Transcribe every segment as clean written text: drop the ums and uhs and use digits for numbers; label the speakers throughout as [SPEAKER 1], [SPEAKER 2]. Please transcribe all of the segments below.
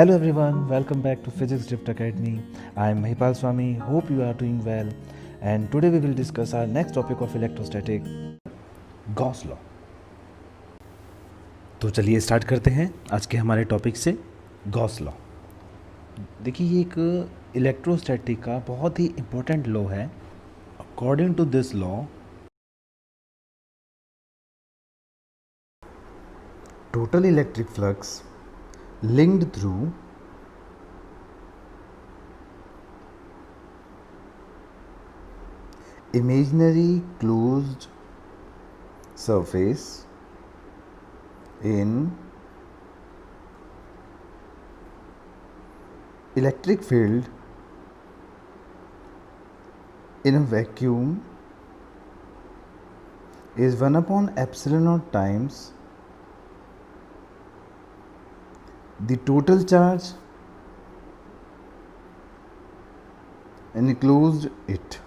[SPEAKER 1] Hello everyone, welcome back to Physics Drift Academy. I am Mahipal Swami. Hope you are doing well. And today we will discuss our next topic of electrostatic, Gauss law. तो चलिए start करते हैं आज के हमारे topic से Gauss law. देखिए ये एक इलेक्ट्रोस्टैटिक का बहुत ही इम्पोर्टेंट लॉ है। According to this law, total electric flux linked through imaginary closed surface in electric field in a vacuum is 1 upon epsilon naught times the total charge enclosed it।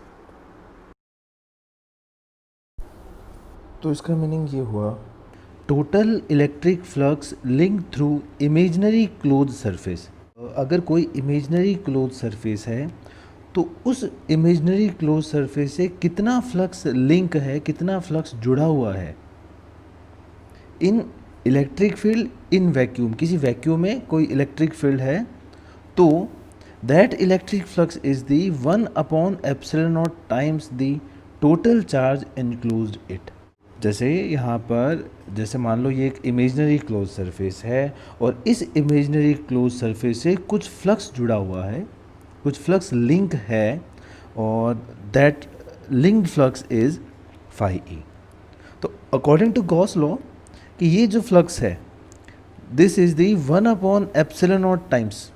[SPEAKER 1] तो इसका meaning ये हुआ, total electric flux link through imaginary close surface. अगर कोई imaginary close surface है तो उस imaginary close surface से कितना फ्लक्स लिंक है, कितना फ्लक्स जुड़ा हुआ है इन इलेक्ट्रिक फील्ड इन वैक्यूम। किसी वैक्यूम में कोई इलेक्ट्रिक फील्ड है तो that electric flux is the 1 upon epsilon not times the total charge enclosed it. जैसे यहाँ पर, जैसे मान लो ये एक इमेजिनरी क्लोज सरफेस है और इस इमेजिनरी क्लोज सरफेस से कुछ फ्लक्स जुड़ा हुआ है, कुछ फ्लक्स लिंक है और that linked flux is phi e। तो अकॉर्डिंग टू गॉस लॉ कि ये जो फ्लक्स है this is the 1 upon epsilon not times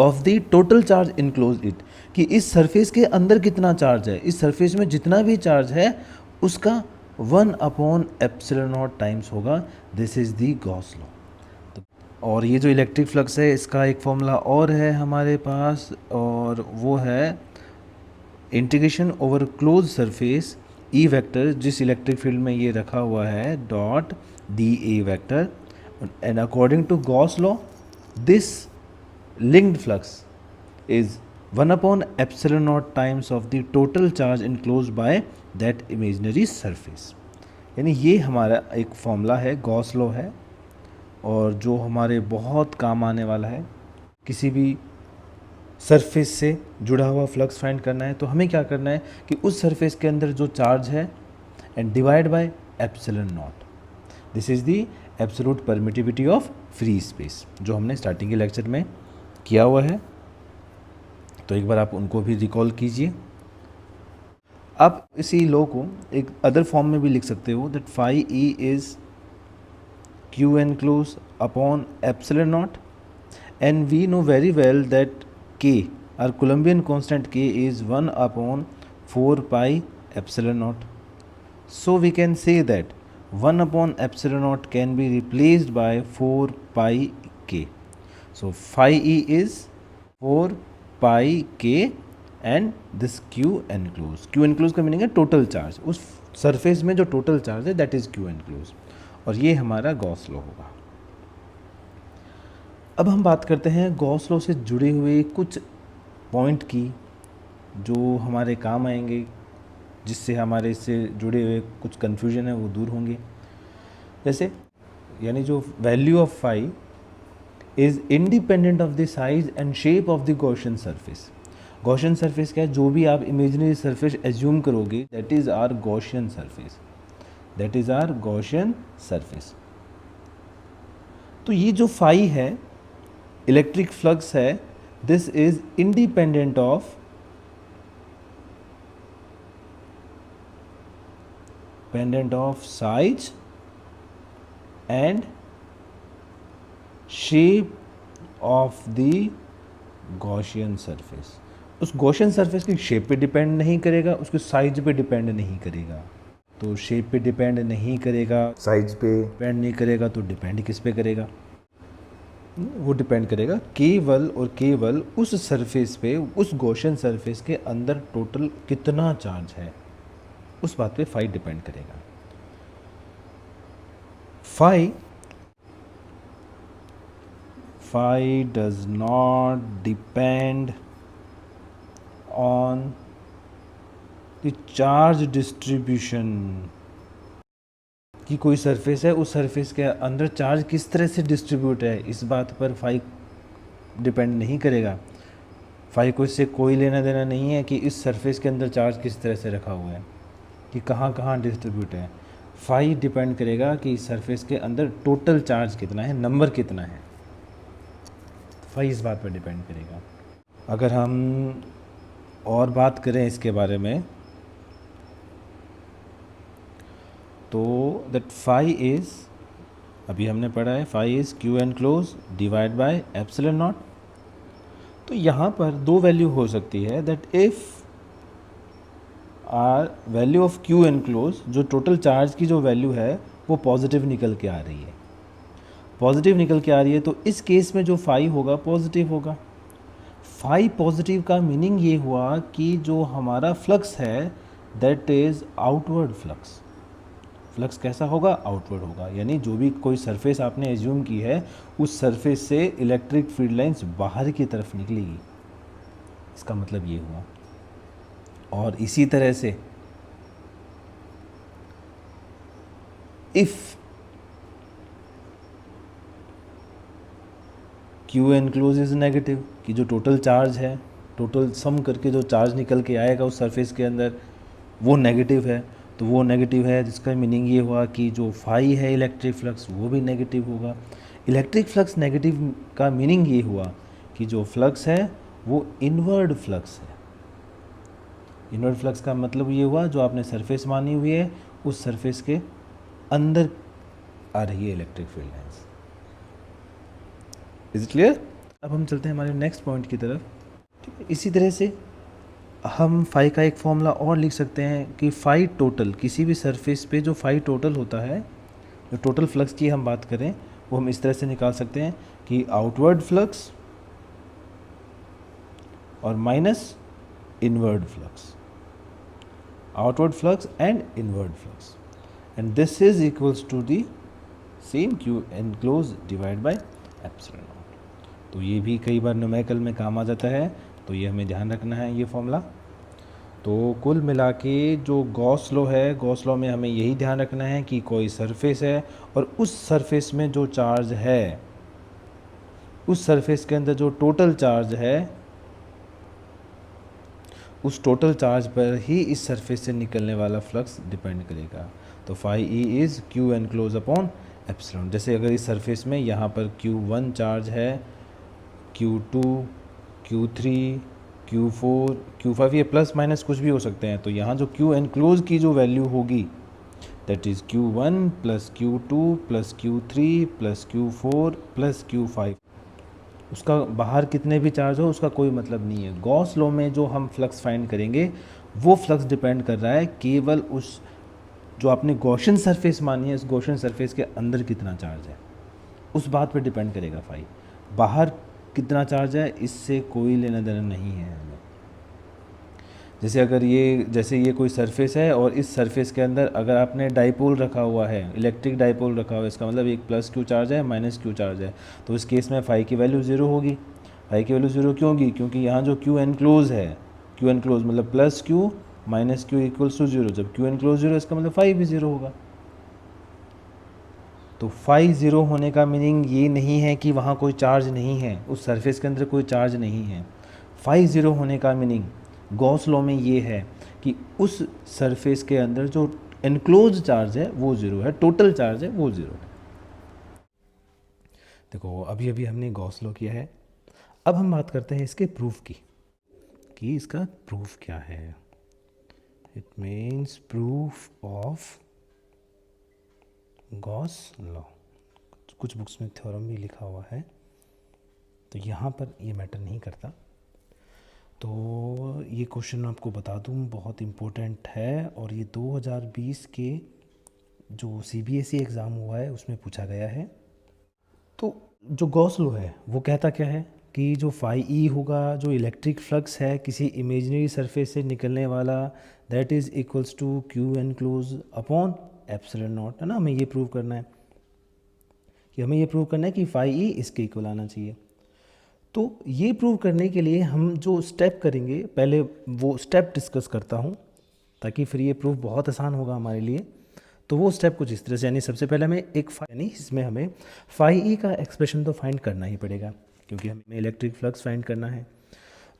[SPEAKER 1] of the total charge enclose it, कि इस सरफेस के अंदर कितना चार्ज है, इस सरफेस में जितना भी चार्ज है उसका 1 अपॉन एप्सिलॉन नॉट टाइम्स होगा। This is the Gauss law. और ये जो इलेक्ट्रिक फ्लक्स है इसका एक फॉर्मूला और है हमारे पास, और वो है integration over close surface E vector, जिस इलेक्ट्रिक फील्ड में ये रखा हुआ है, dot D A vector. And according to Gauss law this linked flux is 1 upon epsilon not times of the total charge enclosed by that imaginary surface. यानी ये हमारा एक फॉर्मूला है, गॉस लॉ है, और जो हमारे बहुत काम आने वाला है। किसी भी सरफेस से जुड़ा हुआ फ्लक्स फाइंड करना है तो हमें क्या करना है कि उस सरफेस के अंदर जो चार्ज है and divide by epsilon not. This is the absolute permittivity of free space, जो हमने स्टार्टिंग के लेक्चर में किया हुआ है। तो एक बार आप उनको भी रिकॉल कीजिए। आप इसी लॉ को एक अदर फॉर्म में भी लिख सकते हो, that phi e is q enclosed upon epsilon naught, and we know very well that k, our Coulombian constant k, is 1 upon 4 pi epsilon naught. So we can say that 1 upon epsilon naught can be replaced by 4 pi k. So phi e is 4 pi k and this q enclosed. q enclosed का meaning है total charge, उस surface में जो total charge है that is q enclosed, और ये हमारा Gauss law होगा। अब हम बात करते हैं गॉस लॉ से जुड़े हुए कुछ पॉइंट की जो हमारे काम आएंगे, जिससे हमारे इससे जुड़े हुए कुछ कन्फ्यूजन है वो दूर होंगे। जैसे यानी जो value of phi is independent of the size and shape of the Gaussian surface. Gaussian surface क्या है, जो भी आप इमेजिनरी सरफेस एज्यूम करोगे that is our Gaussian surface, that is our Gaussian surface. तो ये जो फाई है, इलेक्ट्रिक फ्लक्स है, this is independent of size and shape of the Gaussian surface. उस गॉसियन सरफेस की शेप पे डिपेंड नहीं करेगा, उसके साइज पे डिपेंड नहीं करेगा। तो शेप पे डिपेंड नहीं करेगा, साइज पे डिपेंड नहीं करेगा, तो डिपेंड किस पे करेगा? वो डिपेंड करेगा केवल और केवल उस सरफेस पे, उस गॉसियन सरफेस के अंदर टोटल कितना चार्ज है, उस बात पे फाई डिपेंड करेगा। Phi phi does not depend on the charge distribution, कि कोई सरफेस है, उस सरफेस के अंदर चार्ज किस तरह से डिस्ट्रीब्यूट है, इस बात पर फाई डिपेंड नहीं करेगा। फाई को इससे कोई लेना देना नहीं है कि इस सरफेस के अंदर चार्ज किस तरह से रखा हुआ है, कि कहाँ कहाँ डिस्ट्रीब्यूट है। फाई डिपेंड करेगा कि इस सरफेस के अंदर टोटल चार्ज कितना है, नंबर कितना है। फाई इस बात पर डिपेंड करेगा। अगर हम और बात करें इसके बारे में, तो दैट फाई इज़, अभी हमने पढ़ा है phi is Q enclose divide by epsilon not. तो यहाँ पर दो वैल्यू हो सकती है, that if our value of Q enclose, जो टोटल चार्ज की जो वैल्यू है वो पॉजिटिव निकल के आ रही है, पॉजिटिव निकल के आ रही है, तो इस केस में जो फाई होगा पॉजिटिव होगा। फाई पॉजिटिव का मीनिंग ये हुआ कि जो हमारा फ्लक्स है that is outward flux. Flux कैसा होगा, आउटवर्ड होगा, यानी जो भी कोई सरफेस आपने एज्यूम की है उस सरफेस से इलेक्ट्रिक फील्ड लाइंस बाहर की तरफ निकलेगी, इसका मतलब ये हुआ। और इसी तरह से if Q enclose is negative, कि जो टोटल चार्ज है, टोटल सम करके जो चार्ज निकल के आएगा उस सरफेस के अंदर वो नेगेटिव है, तो वो नेगेटिव है जिसका मीनिंग ये हुआ कि जो फाई है इलेक्ट्रिक फ्लक्स वो भी नेगेटिव होगा। इलेक्ट्रिक फ्लक्स नेगेटिव का मीनिंग ये हुआ कि जो फ्लक्स है वो इनवर्ड फ्लक्स है। इनवर्ड फ्लक्स का मतलब ये हुआ जो आपने सरफेस मानी हुई है उस सरफेस के अंदर आ रही है electric field lines. Is it clear? अब हम चलते हैं हमारे नेक्स्ट पॉइंट की तरफ। ठीक है, इसी तरह से हम फाई का एक फॉर्मूला और लिख सकते हैं कि फाई टोटल, किसी भी सरफेस पे जो फाई टोटल होता है, जो टोटल फ्लक्स की हम बात करें वो हम इस तरह से निकाल सकते हैं कि आउटवर्ड फ्लक्स और minus inward flux, outward flux and inward flux, and this is equals to the same Q enclose divide by epsilon not. तो ये भी कई बार न्यूमेरिकल में काम आ जाता है, तो ये हमें ध्यान रखना है ये फॉर्मूला। तो कुल मिला के जो गॉस लॉ है, गॉस लॉ में हमें यही ध्यान रखना है कि कोई सरफेस है और उस सरफेस में जो चार्ज है, उस सरफेस के अंदर जो टोटल चार्ज है, उस टोटल चार्ज पर ही इस सरफेस से निकलने वाला फ्लक्स डिपेंड करेगा। तो phi E is Q enclose upon epsilon. जैसे अगर इस सरफेस में यहाँ पर Q1 चार्ज है, Q2, Q3, Q4, Q5, ये प्लस माइनस कुछ भी हो सकते हैं, तो यहाँ जो क्यू एनक्लोज की जो वैल्यू होगी that is Q1 plus Q2 plus Q3 plus Q4 plus Q5। उसका बाहर कितने भी चार्ज हो उसका कोई मतलब नहीं है। गॉस लॉ में जो हम फ्लक्स फाइंड करेंगे वो फ्लक्स डिपेंड कर रहा है केवल उस जो आपने गॉसियन सरफेस मानी है, उस गॉसियन सरफेस के अंदर कितना चार्ज है, उस बात पर डिपेंड करेगा फाई। बाहर कितना चार्ज है इससे कोई लेना देना नहीं है हमें। जैसे ये कोई सरफेस है और इस सरफेस के अंदर अगर आपने डाइपोल रखा हुआ है, इलेक्ट्रिक डाइपोल रखा हुआ है, इसका मतलब एक प्लस क्यू चार्ज है माइनस क्यू चार्ज है, तो इस केस में फाई की वैल्यू ज़ीरो होगी। फाई की वैल्यू ज़ीरो क्यों होगी? क्योंकि यहाँ जो क्यू एनक्लोज है, क्यू एनक्लोज मतलब plus Q minus Q equals to zero. जब क्यू एनक्लोज ज़ीरो इसका मतलब फाई भी ज़ीरो होगा। तो फाई ज़ीरो होने का मीनिंग ये नहीं है कि वहाँ कोई चार्ज नहीं है, उस सरफेस के अंदर कोई चार्ज नहीं है। फाई ज़ीरो होने का मीनिंग गॉस लॉ में ये है कि उस सरफेस के अंदर जो एनक्लोज चार्ज है वो ज़ीरो है, टोटल चार्ज है वो ज़ीरो है। देखो अभी अभी हमने गॉस लॉ किया है, अब हम बात करते हैं इसके प्रूफ की, कि इसका प्रूफ क्या है। It means proof of Gauss law. कुछ बुक्स में थ्योरम भी लिखा हुआ है, तो यहाँ पर ये मैटर नहीं करता। तो ये क्वेश्चन आपको बता दूँ बहुत इम्पोर्टेंट है, और ये 2020 के जो CBSE एग्ज़ाम हुआ है उसमें पूछा गया है। तो जो गॉस लॉ है वो कहता क्या है कि जो फाई ई होगा, जो इलेक्ट्रिक फ्लक्स है किसी इमेजिनरी सरफेस से निकलने वाला, that is equals to Q enclose upon epsilon not, है ना। हमें ये प्रूव करना है कि हमें ये प्रूव करना है कि फाई ई इसके इक्वल आना चाहिए। तो ये प्रूव करने के लिए हम जो स्टेप करेंगे, पहले वो स्टेप डिस्कस करता हूँ ताकि फिर ये प्रूफ बहुत आसान होगा हमारे लिए। तो वो स्टेप कुछ इस तरह से, यानी सबसे पहले हमें यानी इसमें हमें फाई ई का एक्सप्रेशन तो फाइंड करना ही पड़ेगा क्योंकि हमें इलेक्ट्रिक फ्लक्स फाइंड करना है।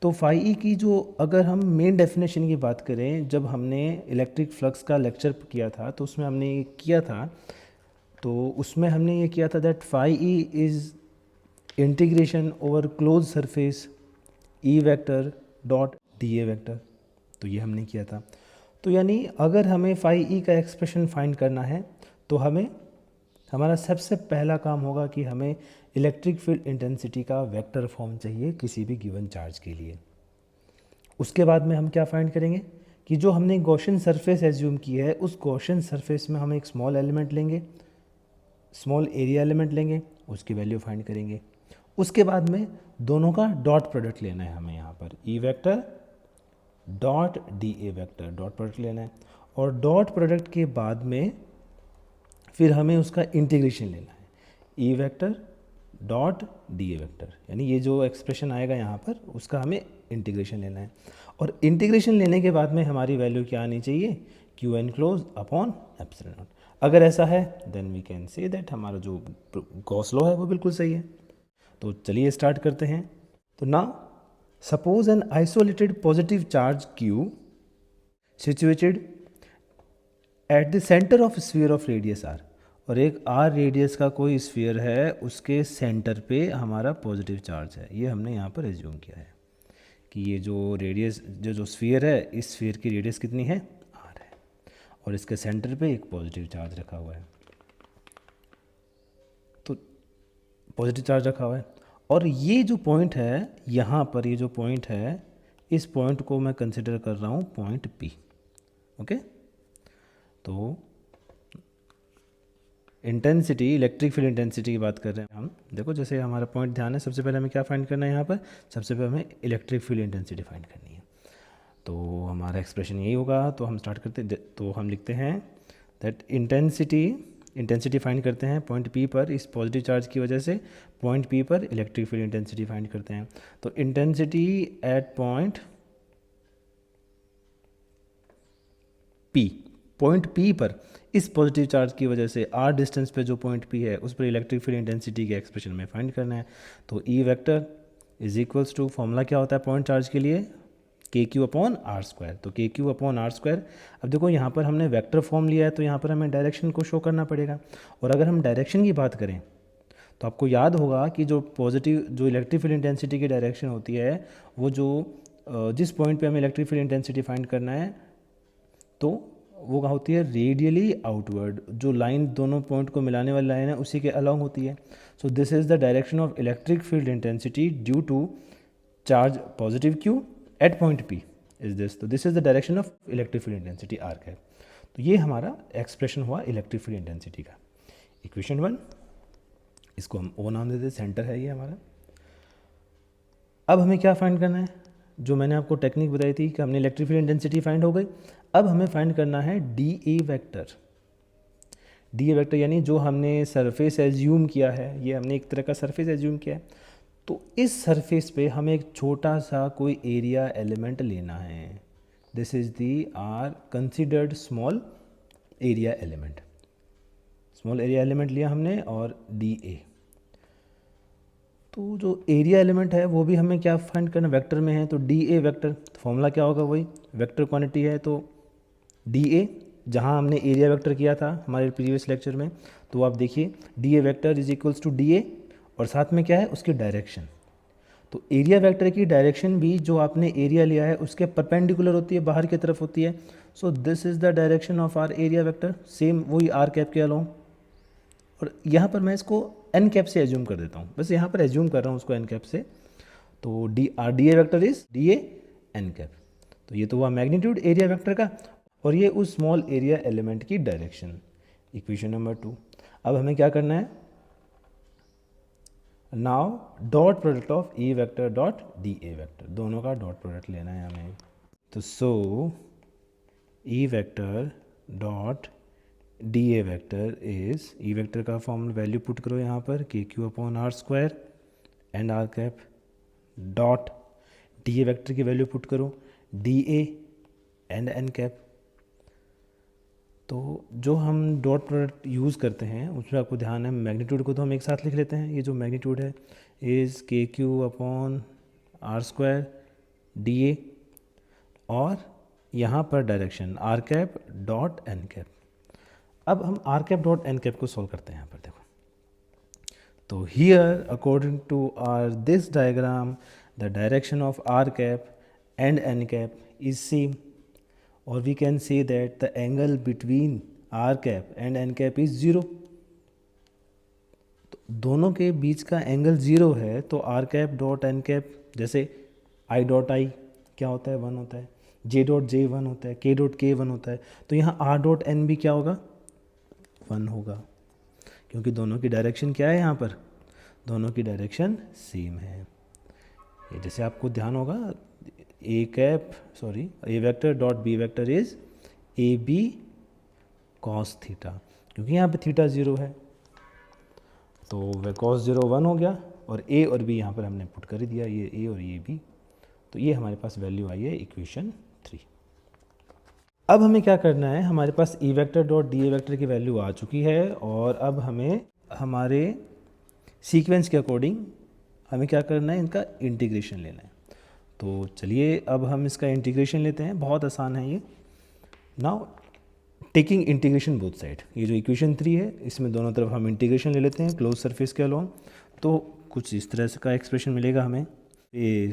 [SPEAKER 1] तो फाई ई की जो, अगर हम मेन डेफिनेशन की बात करें, जब हमने इलेक्ट्रिक फ्लक्स का लेक्चर किया था तो उसमें हमने ये किया था, तो उसमें हमने ये किया था that phi E is integration over close surface E vector dot D A vector. तो ये हमने किया था। तो यानी अगर हमें फाई ई का एक्सप्रेशन फाइंड करना है तो हमारा सबसे पहला काम होगा कि हमें इलेक्ट्रिक फील्ड इंटेंसिटी का वेक्टर फॉर्म चाहिए किसी भी गिवन चार्ज के लिए। उसके बाद में हम क्या फाइंड करेंगे कि जो हमने गॉसियन सरफेस एज्यूम की है, उस गॉसियन सरफेस में हम एक स्मॉल एलिमेंट लेंगे, स्मॉल एरिया एलिमेंट लेंगे, उसकी वैल्यू फाइंड करेंगे। उसके बाद में दोनों का डॉट प्रोडक्ट लेना है हमें, यहाँ पर ई vector dot D A vector dot product लेना है, और डॉट प्रोडक्ट के बाद में फिर हमें उसका इंटीग्रेशन लेना है, ई vector dot D A vector, यानी ये जो एक्सप्रेशन आएगा यहाँ पर उसका हमें इंटीग्रेशन लेना है। और इंटीग्रेशन लेने के बाद में हमारी वैल्यू क्या आनी चाहिए, Q enclose upon epsilon not. अगर ऐसा है then we can say that हमारा जो गॉस लॉ है वो बिल्कुल सही है। तो चलिए स्टार्ट करते हैं। तो ना suppose an isolated positive charge Q situated at the centre of sphere of radius R, और एक R रेडियस का कोई स्फीयर है, उसके सेंटर पे हमारा पॉजिटिव चार्ज है। ये हमने यहाँ पर एज्यूम किया है कि ये जो रेडियस जो स्फीयर है, इस स्फीयर की रेडियस कितनी है, R है, और इसके सेंटर पे एक पॉजिटिव चार्ज रखा हुआ है। तो पॉजिटिव चार्ज रखा हुआ है, और ये जो पॉइंट है यहाँ पर, ये जो पॉइंट है, इस पॉइंट को मैं कंसिडर कर रहा हूँ पॉइंट P। ओके, तो इंटेंसिटी, इलेक्ट्रिक फील्ड इंटेंसिटी की बात कर रहे हैं हम। देखो जैसे हमारा पॉइंट ध्यान है, सबसे पहले हमें क्या फाइंड करना है यहाँ पर, सबसे पहले हमें इलेक्ट्रिक फील्ड इंटेंसिटी फाइंड करनी है। तो हमारा एक्सप्रेशन यही होगा। तो हम स्टार्ट करते, तो हम लिखते हैं दैट इंटेंसिटी फाइंड करते हैं पॉइंट P पर, इस पॉजिटिव चार्ज की वजह से पॉइंट P पर इलेक्ट्रिक फील्ड इंटेंसिटी फाइंड करते हैं। तो इंटेंसिटी एट पॉइंट P पर इस पॉजिटिव चार्ज की वजह से R डिस्टेंस पे जो पॉइंट P है उस पर इलेक्ट्रिक फील्ड इंटेंसिटी के एक्सप्रेशन में फाइंड करना है। तो E vector is equals to, formula क्या होता है पॉइंट चार्ज के लिए, के क्यू अपॉन आर स्क्वायर। तो के क्यू अपॉन आर स्क्वायर। अब देखो यहाँ पर हमने वेक्टर फॉर्म लिया है, तो यहाँ पर हमें डायरेक्शन को शो करना पड़ेगा। और अगर हम डायरेक्शन की बात करें तो आपको याद होगा कि जो इलेक्ट्रिक फील्ड इंटेंसिटी की डायरेक्शन होती है, वो जिस पॉइंट पे हमें इलेक्ट्रिक फील्ड इंटेंसिटी फाइंड करना है, तो वो क्या होती है, रेडियली आउटवर्ड। जो लाइन दोनों पॉइंट को मिलाने वाली लाइन है उसी के अलॉन्ग होती है। So this is the direction of electric field intensity due to charge positive Q at point P is this. तो this is the direction of electric field intensity R है। तो ये हमारा एक्सप्रेशन हुआ इलेक्ट्रिक फील्ड इंटेंसिटी का। Equation 1, इसको हम O नाम देते, सेंटर है ये हमारा। अब हमें क्या फाइंड करना है, जो मैंने आपको टेक्निक बताई थी कि हमने इलेक्ट्रिक फील्ड इंटेंसिटी फाइंड हो गई। अब हमें फाइंड करना है DA वेक्टर। DA वेक्टर यानी जो हमने सरफेस एज्यूम किया है, ये हमने एक तरह का सरफेस एज्यूम किया है, तो इस सरफेस पे हमें एक छोटा सा कोई एरिया एलिमेंट लेना है। This is the are considered small area element. Small area element लिया हमने, और DA। तो जो एरिया एलिमेंट है वो भी हमें क्या फाइंड करना, वेक्टर में है, तो DA वेक्टर। तो फॉर्मूला क्या होगा, वही वेक्टर क्वांटिटी है, तो DA, जहाँ हमने एरिया वेक्टर किया था हमारे प्रीवियस लेक्चर में, तो आप देखिए DA vector is equals to DA, और साथ में क्या है उसकी डायरेक्शन। तो एरिया वेक्टर की डायरेक्शन भी जो आपने एरिया लिया है उसके परपेंडिकुलर होती है, बाहर की तरफ होती है। So this is the direction of our area vector, same वही आर कैप के अलोंग। और यहाँ पर मैं इसको एन कैप से एज्यूम कर देता हूँ, बस यहाँ पर एज्यूम कर रहा हूँ उसको एन कैप से। तो DA vector is DA n cap. तो ये तो हुआ मैग्नीट्यूड एरिया वेक्टर का, और ये उस स्मॉल एरिया एलिमेंट की डायरेक्शन। Equation number 2। अब हमें क्या करना है, now dot product of E vector dot DA vector, दोनों का डॉट प्रोडक्ट लेना है हमें। तो so E vector dot D A vector is, E vector का फॉर्मूला वैल्यू पुट करो यहाँ पर, k Q upon r square and r cap dot D A vector की वैल्यू पुट करो D A and n cap. तो जो हम dot product use करते हैं उसमें आपको ध्यान है, मैग्नीट्यूड को तो हम एक साथ लिख लेते हैं। ये जो मैग्नीट्यूड है is k Q upon r square D A, और यहाँ पर direction r cap dot n cap. अब हम r cap dot n cap को सॉल्व करते हैं यहाँ पर, देखो। तो here according to our this diagram the direction of r cap and n cap is same, or we can say that the angle between r cap and n cap is 0। तो दोनों के बीच का एंगल 0 है, तो r cap dot n cap, जैसे i dot i क्या होता है 1 होता है, j डॉट j 1 होता है, k डॉट k 1 होता है, तो यहाँ r डॉट n भी क्या होगा 1 होगा, क्योंकि दोनों की डायरेक्शन क्या है, यहाँ पर दोनों की डायरेक्शन सेम है। ये जैसे आपको ध्यान होगा A vector dot B vector is A B cos theta, क्योंकि यहाँ पे थीटा 0 है, तो वह कॉस 0 1 हो गया, और ए और बी यहाँ पर हमने पुट कर ही दिया, ये ए और ये बी। तो ये हमारे पास वैल्यू आई है इक्वेशन 3। अब हमें क्या करना है, हमारे पास E vector dot D A vector की वैल्यू आ चुकी है, और अब हमें हमारे सीक्वेंस के अकॉर्डिंग हमें क्या करना है, इनका इंटीग्रेशन लेना है। तो चलिए अब हम इसका इंटीग्रेशन लेते हैं, बहुत आसान है ये। Now taking integration both side, ये जो इक्वेशन 3 है इसमें दोनों तरफ हम इंटीग्रेशन ले लेते हैं क्लोज सरफेस के अलोंग, तो कुछ इस तरह से का एक्सप्रेशन मिलेगा हमें।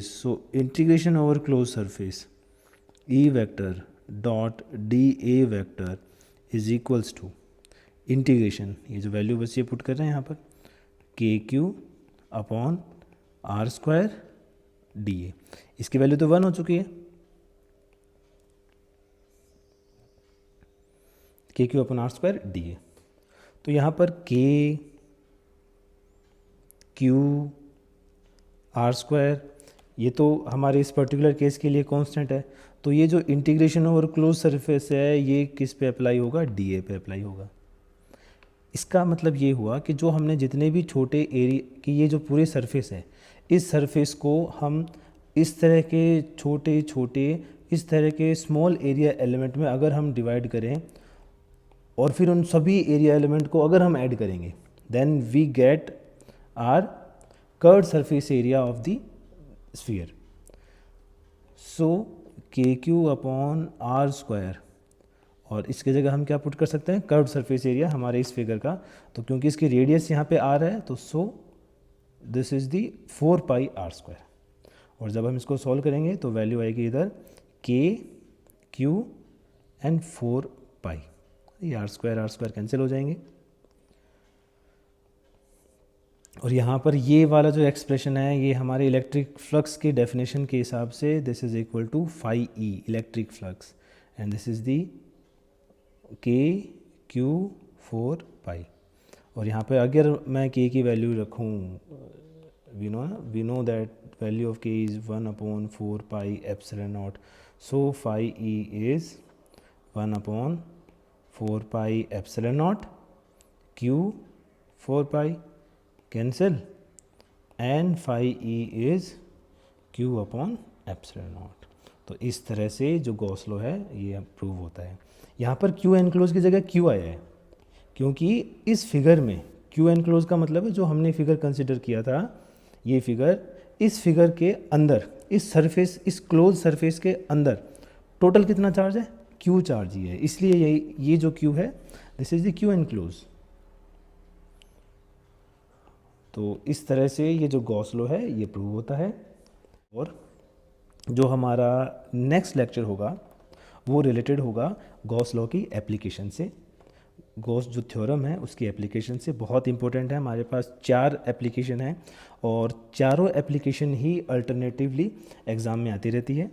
[SPEAKER 1] So integration over close surface E vector dot D A vector is equals to integration, ये जो वैल्यू बस ये पुट कर रहे हैं यहाँ पर, k Q upon r square D A. इसकी वैल्यू तो 1 हो चुकी है, k Q upon r square D A. तो यहाँ पर के क्यू आर स्क्वायर ये तो हमारे इस पर्टिकुलर केस के लिए कांस्टेंट है, तो ये जो इंटीग्रेशन ओवर क्लोज सरफेस है ये किस पे अप्लाई होगा, डी ए पे अप्लाई होगा। इसका मतलब ये हुआ कि जो हमने जितने भी छोटे एरिया की ये जो पूरे सरफेस है, इस सरफेस को हम इस तरह के छोटे छोटे इस तरह के स्मॉल एरिया एलिमेंट में अगर हम डिवाइड करें, और फिर उन सभी एरिया एलिमेंट को अगर हम ऐड करेंगे, then we get our curved surface area of the sphere. So K Q upon r square, और इसके जगह हम क्या पुट कर सकते हैं, कर्व्ड सरफेस एरिया हमारे इस फिगर का। तो क्योंकि इसकी रेडियस यहाँ पे आर है, तो so this is the 4 pi r square. और जब हम इसको सॉल्व करेंगे तो वैल्यू आएगी इधर के क्यू एंड 4 पाई, ये आर स्क्वायर कैंसिल हो जाएंगे। और यहाँ पर ये वाला जो एक्सप्रेशन है ये हमारे इलेक्ट्रिक फ्लक्स की डेफिनेशन के हिसाब से this is equal to phi E electric flux, and this is the k q 4 पाई। और यहाँ पे अगर मैं के की वैल्यू रखूँ, we know that value of k is 1 upon 4 pi epsilon naught, so phi e is 1 upon 4 pi epsilon naught q 4 pi cancel, and phi e is q upon epsilon naught। तो इस तरह से जो Gauss law है ये prove होता है। यहाँ पर q एनक्लोज की जगह q आया है, क्योंकि इस फिगर में q एनक्लोज का मतलब है जो हमने फिगर कंसिडर किया था, ये फिगर, इस फिगर के अंदर इस सरफेस, इस क्लोज सरफेस के अंदर टोटल कितना चार्ज है, क्यू चार्ज ही है, इसलिए ये जो क्यू है this is the Q enclose. तो इस तरह से ये जो गॉस लॉ है ये प्रूव होता है। और जो हमारा नेक्स्ट लेक्चर होगा वो रिलेटेड होगा गॉस लॉ की एप्लीकेशन से। गॉस जो थ्योरम है उसकी एप्लीकेशन से बहुत इंपॉर्टेंट है। हमारे पास 4 एप्लीकेशन हैं, और चारों एप्लीकेशन ही अल्टरनेटिवली एग्ज़ाम में आती रहती है।